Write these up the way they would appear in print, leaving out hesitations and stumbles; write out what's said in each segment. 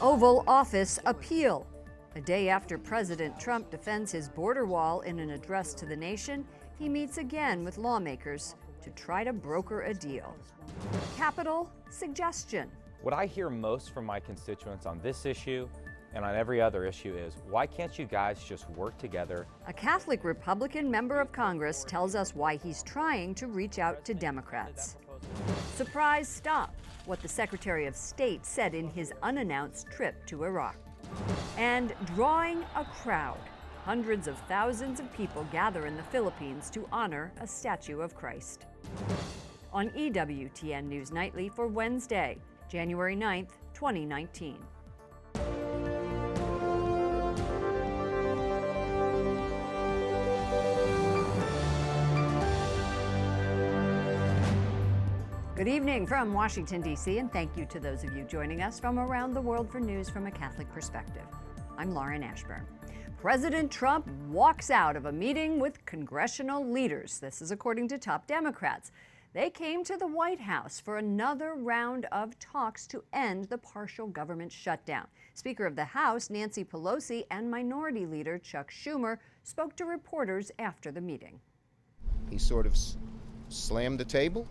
Oval Office appeal. A day after President Trump defends his border wall in an address to the nation, he meets again with lawmakers to try to broker a deal. Capitol suggestion. What I hear most from my constituents on this issue and on every other issue is, why can't you guys just work together? A Catholic Republican member of Congress tells us why he's trying to reach out to Democrats. Surprise stop, what the Secretary of State said in his unannounced trip to Iraq. And drawing a crowd. Hundreds of thousands of people gather in the Philippines to honor a statue of Christ. On EWTN News Nightly for Wednesday, January 9th, 2019. Good evening from Washington, D.C., and thank you to those of you joining us from around the world for news from a Catholic perspective. I'm Lauren Ashburn. President Trump walks out of a meeting with congressional leaders. This is according to top Democrats. They came to the White House for another round of talks to end the partial government shutdown. Speaker of the House, Nancy Pelosi, and Minority Leader Chuck Schumer spoke to reporters after the meeting. He sort of slammed the table.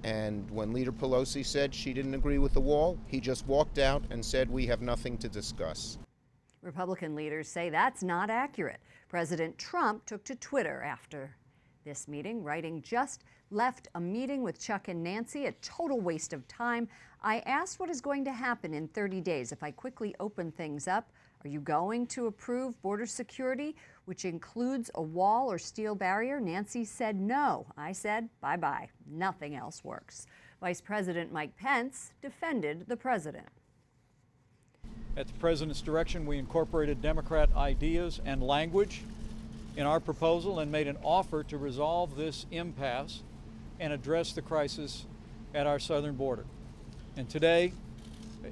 And when Leader Pelosi said she didn't agree with the wall, he just walked out and said, "We have nothing to discuss." Republican leaders say that's not accurate. President Trump took to Twitter after this meeting, writing, "Just left a meeting with Chuck and Nancy, a total waste of time. I asked what is going to happen in 30 days if I quickly open things up. Are you going to approve border security, which includes a wall or steel barrier?" Nancy said no. I said, bye-bye. Nothing else works. Vice President Mike Pence defended the president. At the president's direction, we incorporated Democrat ideas and language in our proposal and made an offer to resolve this impasse and address the crisis at our southern border. And today,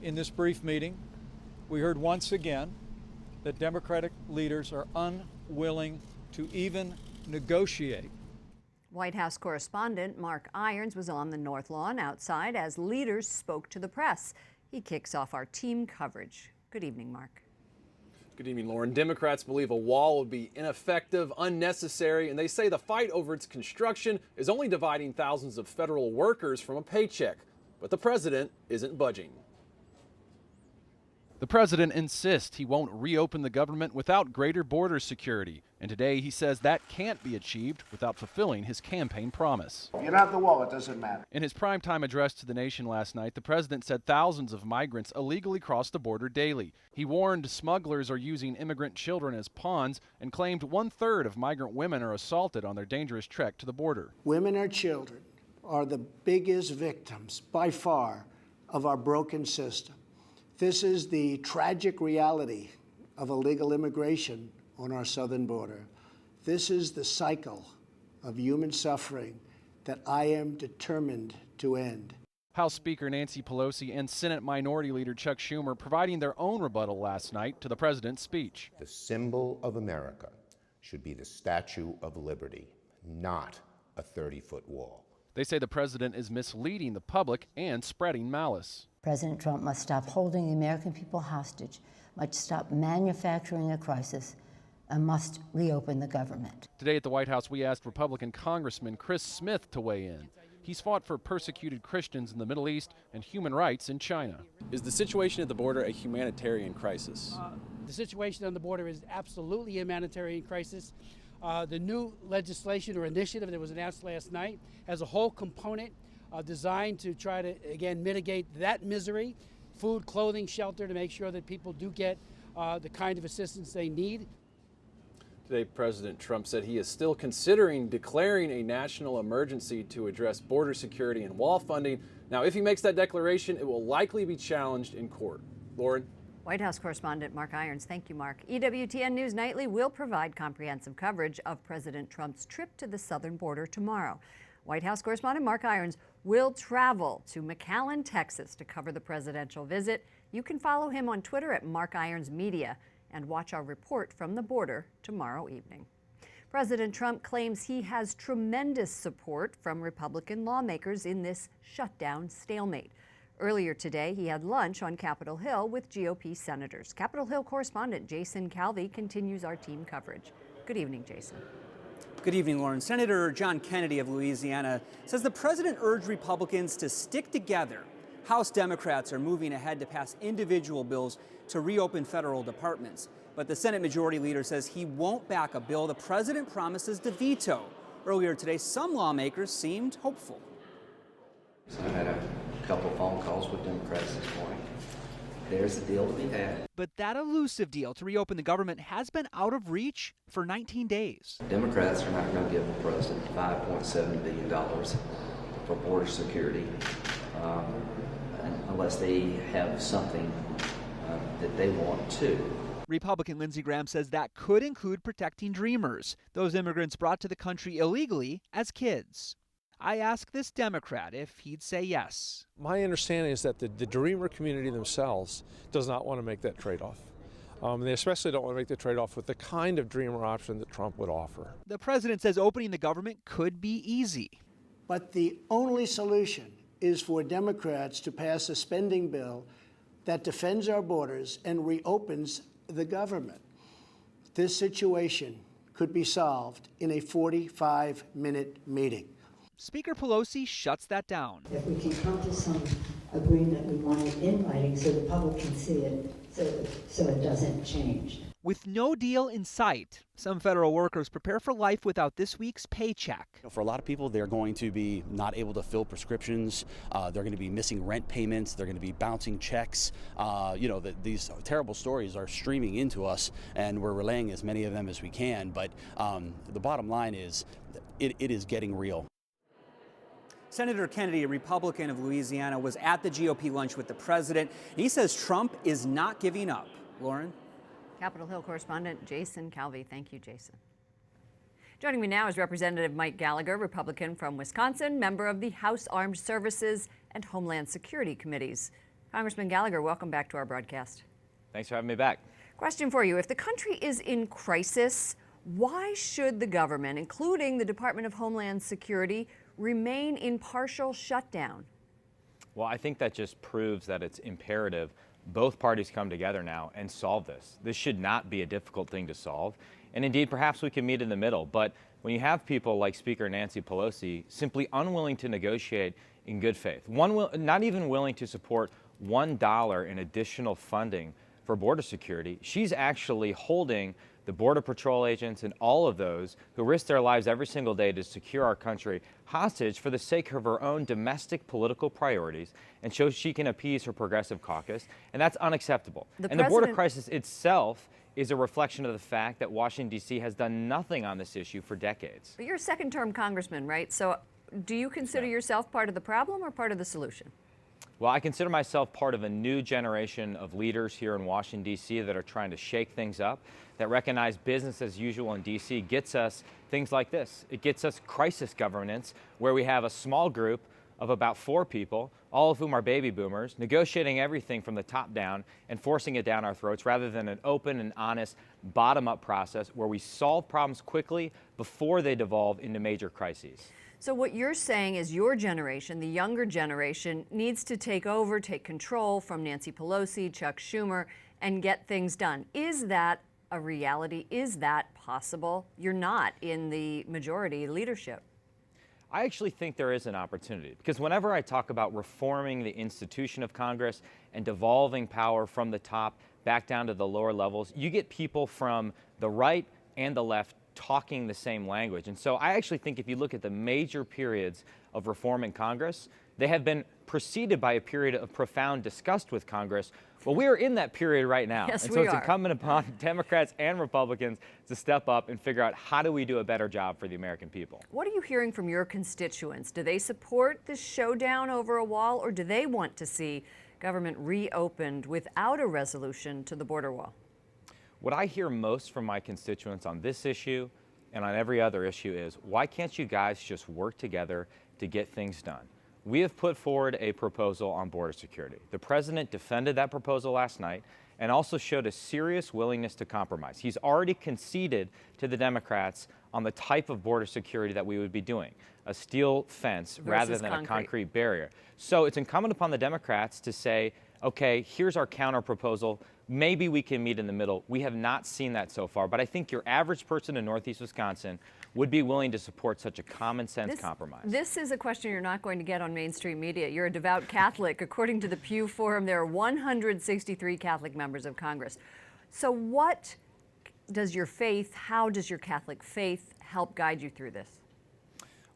in this brief meeting, we heard once again that Democratic leaders are unwilling to even negotiate. White House correspondent Mark Irons was on the North Lawn outside as leaders spoke to the press. He kicks off our team coverage. Good evening, Mark. Good evening, Lauren. Democrats believe a wall would be ineffective, unnecessary, and they say the fight over its construction is only dividing thousands of federal workers from a paycheck. But the president isn't budging. The president insists he won't reopen the government without greater border security. And today he says that can't be achieved without fulfilling his campaign promise. If you don't have the wall, it doesn't matter. In his primetime address to the nation last night, the president said thousands of migrants illegally cross the border daily. He warned smugglers are using immigrant children as pawns and claimed 1/3 of migrant women are assaulted on their dangerous trek to the border. Women and children are the biggest victims, by far, of our broken system. This is the tragic reality of illegal immigration on our southern border. This is the cycle of human suffering that I am determined to end. House Speaker Nancy Pelosi and Senate Minority Leader Chuck Schumer providing their own rebuttal last night to the president's speech. The symbol of America should be the Statue of Liberty, not a 30-foot wall. They say the president is misleading the public and spreading malice. President Trump must stop holding the American people hostage, must stop manufacturing a crisis, and must reopen the government. Today at the White House, we asked Republican Congressman Chris Smith to weigh in. He's fought for persecuted Christians in the Middle East and human rights in China. Is the situation at the border a humanitarian crisis? The situation on the border is absolutely a humanitarian crisis. The new legislation or initiative that was announced last night has a whole component designed to try to, again, mitigate that misery, food, clothing, shelter, to make sure that people do get the kind of assistance they need. Today, President Trump said he is still considering declaring a national emergency to address border security and wall funding. Now, if he makes that declaration, it will likely be challenged in court. Lauren? White House correspondent Mark Irons. Thank you, Mark. EWTN News Nightly will provide comprehensive coverage of President Trump's trip to the southern border tomorrow. White House correspondent Mark Irons will travel to McAllen, Texas to cover the presidential visit. You can follow him on Twitter at Mark Irons Media and watch our report from the border tomorrow evening. President Trump claims he has tremendous support from Republican lawmakers in this shutdown stalemate. Earlier today, he had lunch on Capitol Hill with GOP senators. Capitol Hill correspondent ytsync-en continues our team coverage. Good evening, Jason. Good evening, Lauren. Senator John Kennedy of Louisiana says the president urged Republicans to stick together. House Democrats are moving ahead to pass individual bills to reopen federal departments. But the Senate Majority Leader says he won't back a bill the president promises to veto. Earlier today, some lawmakers seemed hopeful. I had a couple of phone calls with Democrats this morning. There's a deal to be had. But that elusive deal to reopen the government has been out of reach for 19 days. Democrats are not going to give the president $5.7 billion for border security unless they have something that they want to. Republican Lindsey Graham says that could include protecting Dreamers, those immigrants brought to the country illegally as kids. I asked this Democrat if he'd say yes. My understanding is that the Dreamer community themselves does not want to make that trade-off. They especially don't want to make the trade-off with the kind of Dreamer option that Trump would offer. The president says opening the government could be easy. But the only solution is for Democrats to pass a spending bill that defends our borders and reopens the government. This situation could be solved in a 45-minute meeting. Speaker Pelosi shuts that down. If we can come to some agreement, we want it in writing so the public can see it, so it doesn't change. With no deal in sight, some federal workers prepare for life without this week's paycheck. For a lot of people, they're going to be not able to fill prescriptions. They're going to be missing rent payments. They're going to be bouncing checks. These terrible stories are streaming into us, and we're relaying as many of them as we can. But the bottom line is it is getting real. Senator Kennedy, a Republican of Louisiana, was at the GOP lunch with the president. He says Trump is not giving up. Lauren? Capitol Hill correspondent ytsync-en. Thank you, Jason. Joining me now is Representative Mike Gallagher, Republican from Wisconsin, member of the House Armed Services and Homeland Security Committees. Congressman Gallagher, welcome back to our broadcast. Thanks for having me back. Question for you. If the country is in crisis, why should the government, including the Department of Homeland Security, remain in partial shutdown? Well, I think that just proves that it's imperative both parties come together now and solve this. This should not be a difficult thing to solve. And indeed, perhaps we can meet in the middle. But when you have people like Speaker Nancy Pelosi simply unwilling to negotiate in good faith, not even willing to support $1 in additional funding for border security, she's actually holding the Border Patrol agents and all of those who risk their lives every single day to secure our country hostage for the sake of her own domestic political priorities and so she can appease her progressive caucus. And that's unacceptable. And the border crisis itself is a reflection of the fact that Washington, D.C. has done nothing on this issue for decades. But you're a second-term congressman, right? So do you consider yourself part of the problem or part of the solution? Well, I consider myself part of a new generation of leaders here in Washington, D.C. that are trying to shake things up, that recognize business as usual in D.C. gets us things like this. It gets us crisis governance, where we have a small group of about 4 people, all of whom are baby boomers, negotiating everything from the top down and forcing it down our throats, rather than an open and honest bottom-up process where we solve problems quickly before they devolve into major crises. So what you're saying is your generation, the younger generation, needs to take over, take control from Nancy Pelosi, Chuck Schumer, and get things done. Is that a reality? Is that possible? You're not in the majority leadership. I actually think there is an opportunity, because whenever I talk about reforming the institution of Congress and devolving power from the top back down to the lower levels, you get people from the right and the left talking the same language. And so I actually think if you look at the major periods of reform in Congress, they have been preceded by a period of profound disgust with Congress. Well, we are in that period right now. Yes, and so we it's are. incumbent upon Democrats and Republicans to step up and figure out how do we do a better job for the American people. What are you hearing from your constituents? Do they support this showdown over a wall, or do they want to see government reopened without a resolution to the border wall? What I hear most from my constituents on this issue and on every other issue is, why can't you guys just work together to get things done? We have put forward a proposal on border security. The president defended that proposal last night and also showed a serious willingness to compromise. He's already conceded to the Democrats on the type of border security that we would be doing, a steel fence rather than a concrete barrier. So it's incumbent upon the Democrats to say, okay, here's our counter proposal. Maybe we can meet in the middle. We have not seen that so far, but I think your average person in Northeast Wisconsin would be willing to support such a common sense compromise. This is a question you're not going to get on mainstream media. You're a devout Catholic. According to the Pew Forum, there are 163 Catholic members of Congress. So what does your faith, how does your Catholic faith help guide you through this?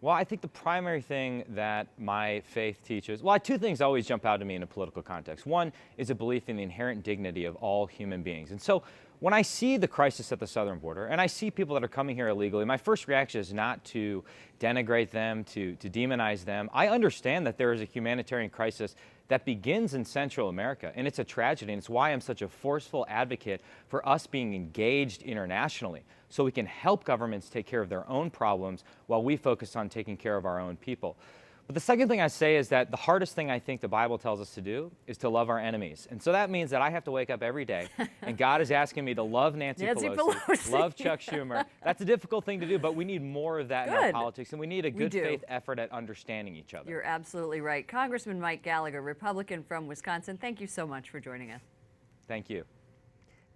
Well, I think the primary thing that my faith teaches, well, two things always jump out to me in a political context. One is a belief in the inherent dignity of all human beings. And so when I see the crisis at the southern border and I see people that are coming here illegally, my first reaction is not to denigrate them, to demonize them. I understand that there is a humanitarian crisis that begins in Central America, and it's a tragedy, and it's why I'm such a forceful advocate for us being engaged internationally so we can help governments take care of their own problems while we focus on taking care of our own people. But the second thing I say is that the hardest thing I think the Bible tells us to do is to love our enemies. And so that means that I have to wake up every day, and God is asking me to love Nancy Pelosi, love Chuck Schumer. That's a difficult thing to do, but we need more of that in our politics, and we need a good faith effort at understanding each other. You're absolutely right. Congressman Mike Gallagher, Republican from Wisconsin, thank you so much for joining us. Thank you.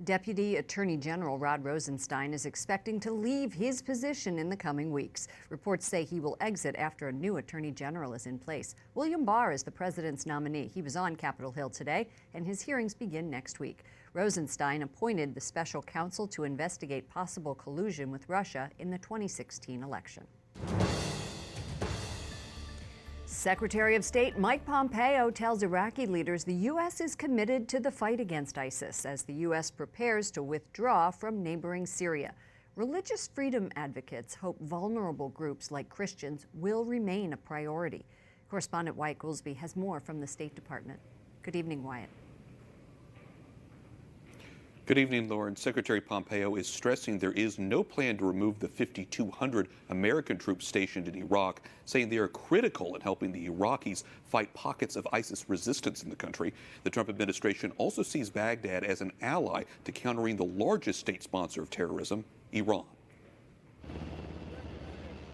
Deputy Attorney General Rod Rosenstein is expecting to leave his position in the coming weeks. Reports say he will exit after a new Attorney General is in place. William Barr is the president's nominee. He was on Capitol Hill today, and his hearings begin next week. Rosenstein appointed the special counsel to investigate possible collusion with Russia in the 2016 election. Secretary of State Mike Pompeo tells Iraqi leaders the U.S. is committed to the fight against ISIS as the U.S. prepares to withdraw from neighboring Syria. Religious freedom advocates hope vulnerable groups like Christians will remain a priority. Correspondent Wyatt Goolsbee has more from the State Department. Good evening, Wyatt. Good evening, Lauren. Secretary Pompeo is stressing there is no plan to remove the 5,200 American troops stationed in Iraq, saying they are critical in helping the Iraqis fight pockets of ISIS resistance in the country. The Trump administration also sees Baghdad as an ally to countering the largest state sponsor of terrorism, Iran.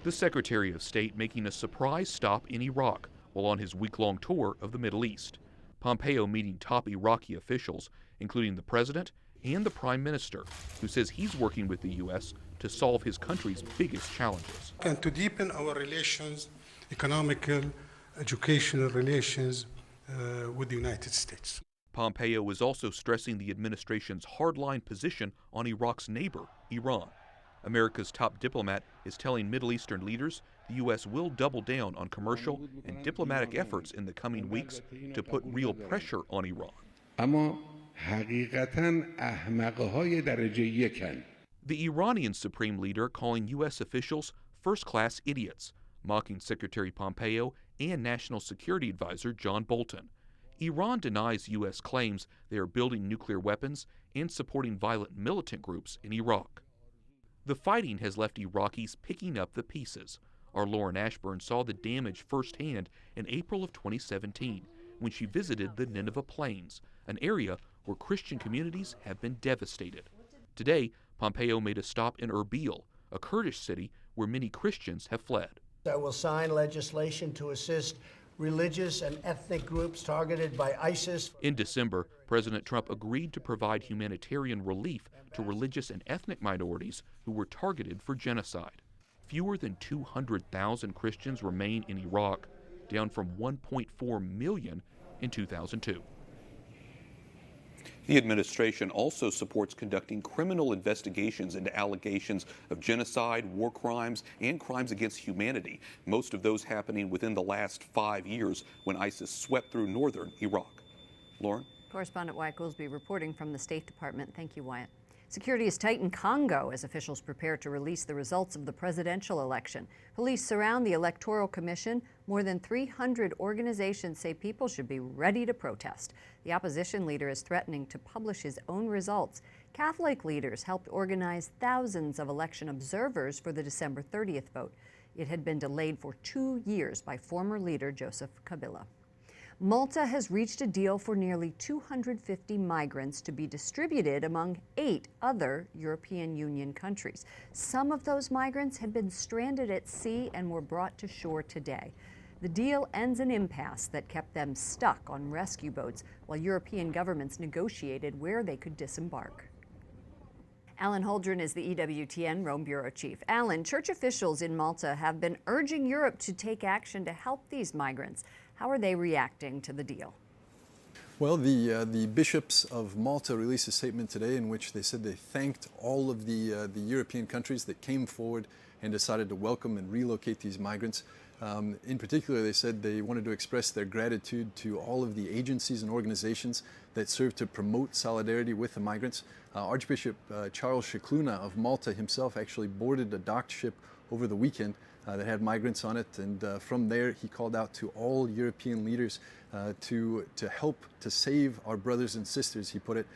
The Secretary of State making a surprise stop in Iraq while on his week-long tour of the Middle East. Pompeo meeting top Iraqi officials, including the president and the Prime Minister, who says he's working with the U.S. to solve his country's biggest challenges. And to deepen our relations, economical, educational relations with the United States. Pompeo is also stressing the administration's hardline position on Iraq's neighbor, Iran. America's top diplomat is telling Middle Eastern leaders the U.S. will double down on commercial and diplomatic efforts in the coming weeks to put real pressure on Iran. The Iranian supreme leader calling U.S. officials first-class idiots, mocking Secretary Pompeo and National Security Advisor John Bolton. Iran denies U.S. claims they are building nuclear weapons and supporting violent militant groups in Iraq. The fighting has left Iraqis picking up the pieces. Our Lauren Ashburn saw the damage firsthand in April of 2017 when she visited the Nineveh Plains, an area where Christian communities have been devastated. Today, Pompeo made a stop in Erbil, a Kurdish city where many Christians have fled. I will sign legislation to assist religious and ethnic groups targeted by ISIS. In December, President Trump agreed to provide humanitarian relief to religious and ethnic minorities who were targeted for genocide. Fewer than 200,000 Christians remain in Iraq, down from 1.4 million in 2002. The administration also supports conducting criminal investigations into allegations of genocide, war crimes, and crimes against humanity, most of those happening within the last 5 years when ISIS swept through northern Iraq. Lauren? Correspondent Wyatt Goolsbee reporting from the State Department. Thank you, Wyatt. Security is tight in Congo as officials prepare to release the results of the presidential election. Police surround the Electoral Commission. More than 300 organizations say people should be ready to protest. The opposition leader is threatening to publish his own results. Catholic leaders helped organize thousands of election observers for the December 30th vote. It had been delayed for 2 years by former leader Joseph Kabila. Malta has reached a deal for nearly 250 migrants to be distributed among 8 other European Union countries. Some of those migrants had been stranded at sea and were brought to shore today. The deal ends an impasse that kept them stuck on rescue boats while European governments negotiated where they could disembark. Alan Holdren is the EWTN Rome Bureau Chief. Alan, church officials in Malta have been urging Europe to take action to help these migrants. How are they reacting to the deal? Well, the bishops of Malta released a statement today in which they said they thanked all of the European countries that came forward and decided to welcome and relocate these migrants. In particular, they said they wanted to express their gratitude to all of the agencies and organizations that serve to promote solidarity with the migrants. Archbishop Charles Scicluna of Malta himself actually boarded a docked ship over the weekend that had migrants on it, and from there he called out to all European leaders to help to save our brothers and sisters, he put it,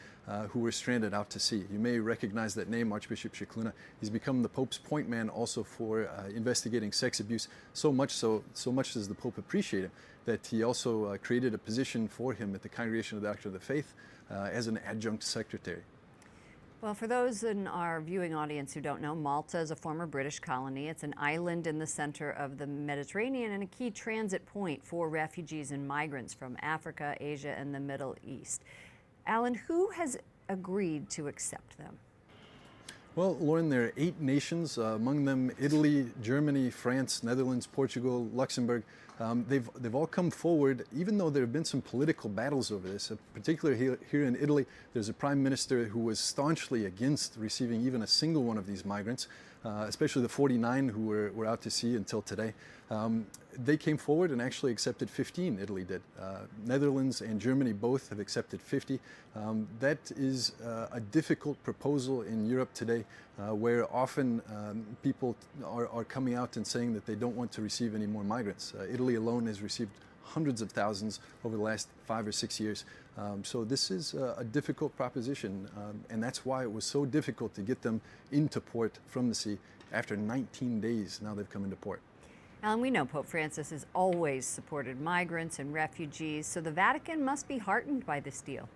who were stranded out to sea. You may recognize that name, Archbishop Scicluna. He's become the Pope's point man also for investigating sex abuse, so much does the Pope appreciate him that he also created a position for him at the Congregation of the Doctrine of the Faith as an adjunct secretary. Well, for those in our viewing audience who don't know, Malta is a former British colony. It's an island in the center of the Mediterranean and a key transit point for refugees and migrants from Africa, Asia, and the Middle East. Alan, who has agreed to accept them? Well, Lauren, there are 8 nations, among them Italy, Germany, France, Netherlands, Portugal, Luxembourg. They've all come forward, even though there have been some political battles over this. Particularly here in Italy, there's a prime minister who was staunchly against receiving even a single one of these migrants, especially the 49 who were out to sea until today. They came forward and actually accepted 15, Italy did. Netherlands and Germany both have accepted 50. That is a difficult proposal in Europe today, where often people are coming out and saying that they don't want to receive any more migrants. Italy alone has received hundreds of thousands over the last 5 or 6 years. So this is a difficult proposition, and that's why it was so difficult to get them into port from the sea. After 19 days, now they've come into port. Alan, we know Pope Francis has always supported migrants and refugees, so the Vatican must be heartened by this deal.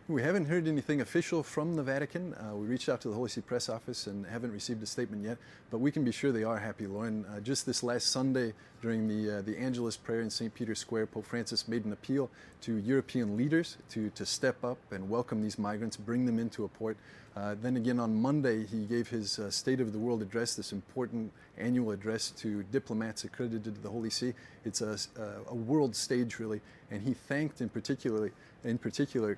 We haven't heard anything official from the Vatican. We reached out to the Holy See Press Office and haven't received a statement yet, but we can be sure they are happy, Lauren. Just this last Sunday, during the Angelus prayer in St. Peter's Square, Pope Francis made an appeal to European leaders to step up and welcome these migrants, bring them into a port. Then again on Monday, he gave his State of the World address, this important annual address to diplomats accredited to the Holy See. It's a world stage, really, and he thanked in particular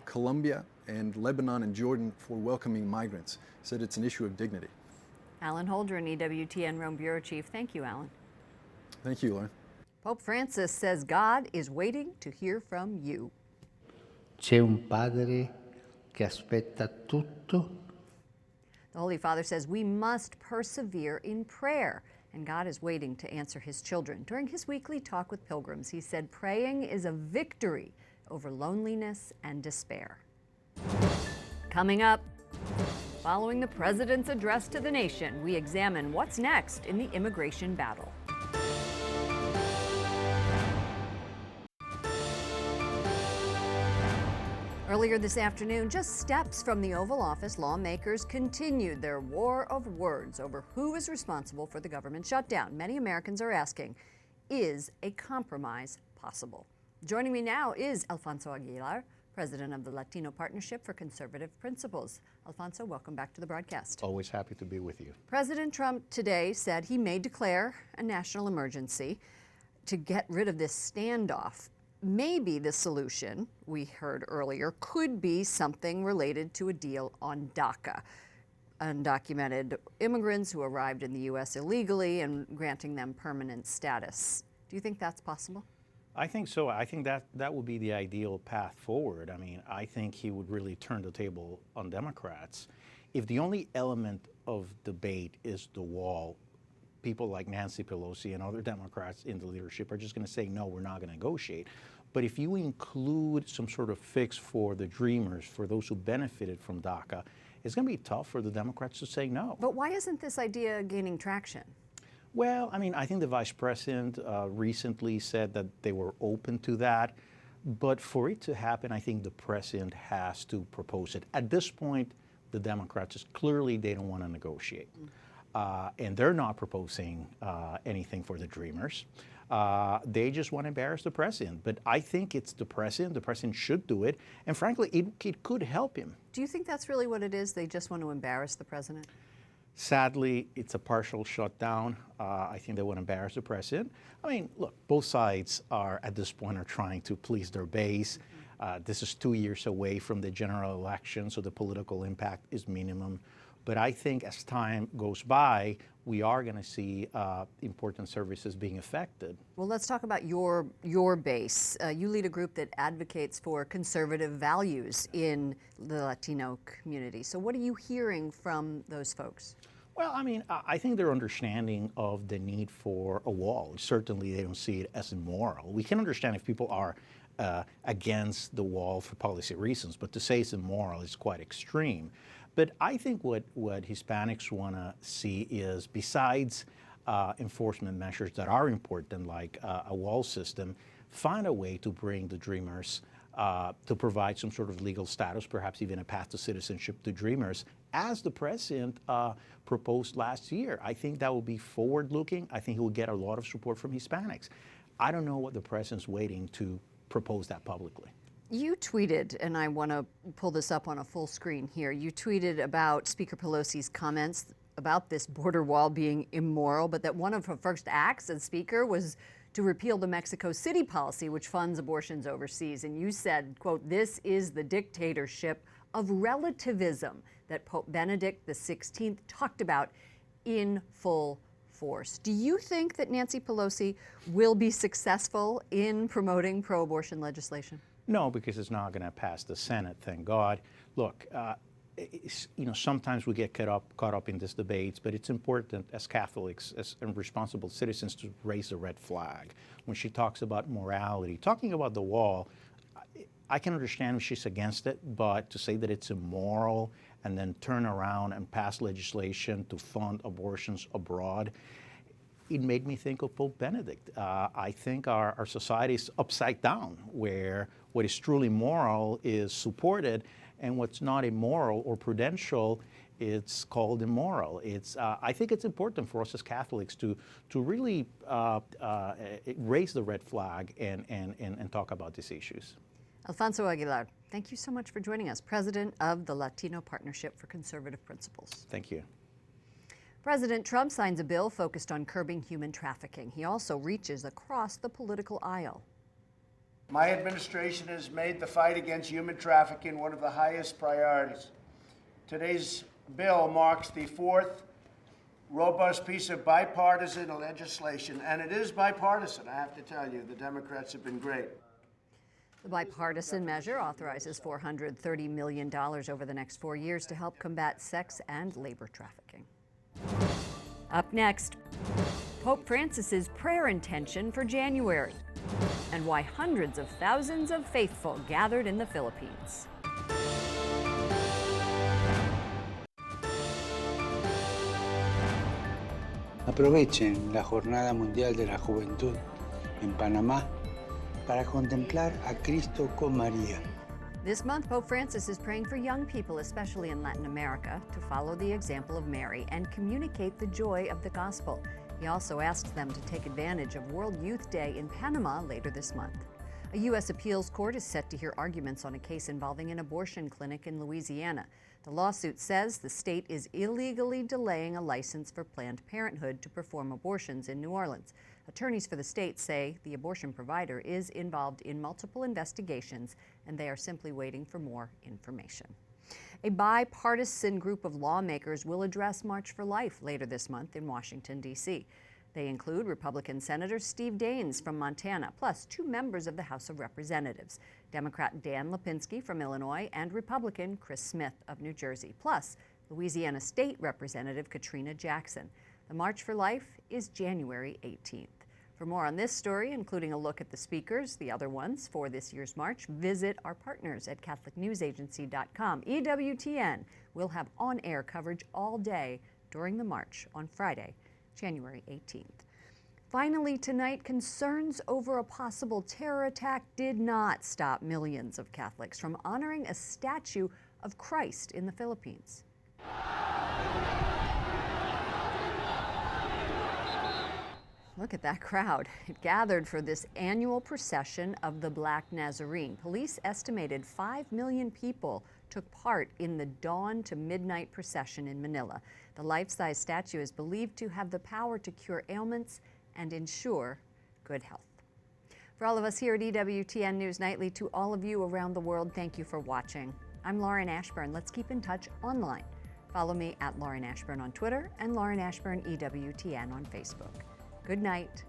Colombia and Lebanon and Jordan for welcoming migrants. He said it's an issue of dignity. Alan Holdren, EWTN Rome Bureau Chief. Thank you, Alan. Thank you, Lauren. Pope Francis says God is waiting to hear from you. C'è un padre che aspetta tutto. The Holy Father says we must persevere in prayer, and God is waiting to answer his children. During his weekly talk with pilgrims, he said praying is a victory over loneliness and despair. Coming up, following the president's address to the nation, we examine what's next in the immigration battle. Earlier this afternoon, just steps from the Oval Office, lawmakers continued their war of words over who is responsible for the government shutdown. Many Americans are asking, is a compromise possible? Joining me now is Alfonso Aguilar, president of the Latino Partnership for Conservative Principles. Alfonso, welcome back to the broadcast. Always happy to be with you. President Trump today said he may declare a national emergency to get rid of this standoff. Maybe the solution, we heard earlier, could be something related to a deal on DACA, undocumented immigrants who arrived in the U.S. illegally and granting them permanent status. Do you think that's possible? I think so. I think that would be the ideal path forward. I mean, I think he would really turn the table on Democrats. If the only element of debate is the wall, people like Nancy Pelosi and other Democrats in the leadership are just going to say, no, we're not going to negotiate. But if you include some sort of fix for the dreamers, for those who benefited from DACA, it's going to be tough for the Democrats to say no. But why isn't this idea gaining traction? Well, I mean, I think the vice president recently said that they were open to that. But for it to happen, I think the president has to propose it. At this point, the Democrats, clearly they don't want to negotiate. And they're not proposing anything for the Dreamers. They just want to embarrass the president. But I think it's the president. The president should do it. And frankly, it could help him. Do you think that's really what it is? They just want to embarrass the president? Sadly, it's a partial shutdown. I think they want to embarrass the president. I mean, look, both sides are, at this point, are trying to please their base. This is 2 years away from the general election, so the political impact is minimum. But I think as time goes by, we are going to see important services being affected. Well, let's talk about your base. You lead a group that advocates for conservative values in the Latino community. So what are you hearing from those folks? Well, I mean, I think they're understanding of the need for a wall. Certainly, they don't see it as immoral. We can understand if people are against the wall for policy reasons, but to say it's immoral is quite extreme. But I think what Hispanics want to see is, besides enforcement measures that are important, like a wall system, find a way to bring the Dreamers, to provide some sort of legal status, perhaps even a path to citizenship to Dreamers, as the president proposed last year. I think that will be forward-looking. I think he will get a lot of support from Hispanics. I don't know what the president's waiting to propose that publicly. You tweeted, and I want to pull this up on a full screen here. You tweeted about Speaker Pelosi's comments about this border wall being immoral, but that one of her first acts as Speaker was to repeal the Mexico City policy, which funds abortions overseas. And you said, quote, "This is the dictatorship of relativism that Pope Benedict XVI talked about in full force." Do you think that Nancy Pelosi will be successful in promoting pro-abortion legislation? No, because it's not going to pass the Senate, thank God. Look, sometimes we get caught up in these debates, but it's important as Catholics and responsible citizens to raise the red flag. When she talks about morality, talking about the wall, I can understand if she's against it, but to say that it's immoral and then turn around and pass legislation to fund abortions abroad, it made me think of Pope Benedict. I think our society is upside down, where what is truly moral is supported, and what's not immoral or prudential, it's called immoral. I think it's important for us as Catholics to really raise the red flag and talk about these issues. Alfonso Aguilar, thank you so much for joining us, President of the Latino Partnership for Conservative Principles. Thank you. President Trump signs a bill focused on curbing human trafficking. He also reaches across the political aisle. My administration has made the fight against human trafficking one of the highest priorities. Today's bill marks the fourth robust piece of bipartisan legislation, and it is bipartisan, I have to tell you. The Democrats have been great. The bipartisan measure authorizes $430 million over the next 4 years to help combat sex and labor trafficking. Up next, Pope Francis's prayer intention for January, and why hundreds of thousands of faithful gathered in the Philippines. Aprovechen la Jornada Mundial de la Juventud en Panamá para contemplar a Cristo con María. This month, Pope Francis is praying for young people, especially in Latin America, to follow the example of Mary and communicate the joy of the gospel. He also asks them to take advantage of World Youth Day in Panama later this month. A U.S. appeals court is set to hear arguments on a case involving an abortion clinic in Louisiana. The lawsuit says the state is illegally delaying a license for Planned Parenthood to perform abortions in New Orleans. Attorneys for the state say the abortion provider is involved in multiple investigations, and they are simply waiting for more information. A bipartisan group of lawmakers will address March for Life later this month in Washington, D.C. They include Republican Senator Steve Daines from Montana, plus 2 members of the House of Representatives, Democrat Dan Lipinski from Illinois and Republican Chris Smith of New Jersey, plus Louisiana State Representative Katrina Jackson. The March for Life is January 18th. For more on this story, including a look at the speakers, the other ones for this year's march, visit our partners at CatholicNewsAgency.com. EWTN will have on-air coverage all day during the march on Friday, January 18th. Finally, tonight, concerns over a possible terror attack did not stop millions of Catholics from honoring a statue of Christ in the Philippines. Look at that crowd. It gathered for this annual procession of the Black Nazarene. Police estimated 5 million people took part in the dawn to midnight procession in Manila. The life-size statue is believed to have the power to cure ailments and ensure good health. For all of us here at EWTN News Nightly, to all of you around the world, thank you for watching. I'm Lauren Ashburn. Let's keep in touch online. Follow me at Lauren Ashburn on Twitter and Lauren Ashburn EWTN on Facebook. Good night,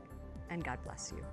and God bless you.